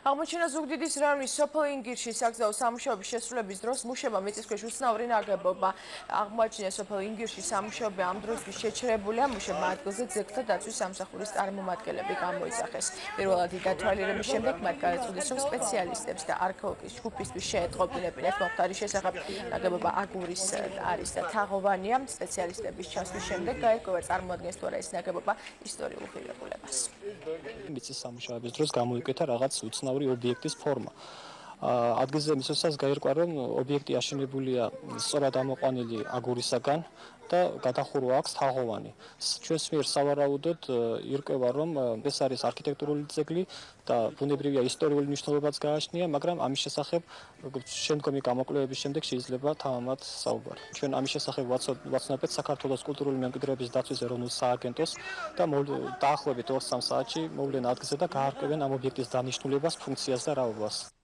აღმოჩენა ზუგდიდის რაიონის სოფელ ინგირში საგზაო სამუშაოების შესრულების დროს მუშება მიწისქვეშ უცნაური ნაგებობა. აღმოაჩინა სოფელ ინგირში სამუშაოები ამ დროისთვის შეჩერებულია, მუშება ადგილზე ძეგლთა დაცვის სამსახურის წარმომადგენლები გამოიძახეს. პირველადი დათვალიერების შემდეგ მათ გაეწოდეს, რომ სპეციალისტებს და არქეოლოგის ჯგუფისთვის შეეწყო პირებინათ მომხდარის შესახებ. ნაგებობა აგურის არის და თაღოვანია. სპეციალისტების ჩასვლის შემდეგ გაერკვევა წარმოადგენს თუ არა ეს ნაგებობა ისტორიულ ღირებულებას. მიწის სამუშაოების დროს გამოიკეთა რაღაც უცნაური ობიექტის ფორმა. ადგილზე მისვლისას გაირკვა, რომ ობიექტი აშენებულია სწორად ამოყვანილი აგურისაგან და გადახურვა აქვს თაღოვანი. ჩვენს მიერ სავარაუდოდ ირკვევა, რომ ეს არის არქიტექტურული ძეგლი და ბუნებრივია ისტორიული მნიშვნელობაც გააჩნია, მაგრამ ამის შესახებ შემდგომი გამოკვლევების შემდეგ შეიძლება თამამად საუბარი. ჩვენ ამის შესახებ ვაცნობთ საქართველოს კულტურული მემკვიდრეობის დაცვის ეროვნულ სააგენტოს და დაახლოებით 2-3 საათში მოვლენ ადგილზე და გაარკვევენ ამ ობიექტის დანიშნულებას, ფუნქციას და რაობას.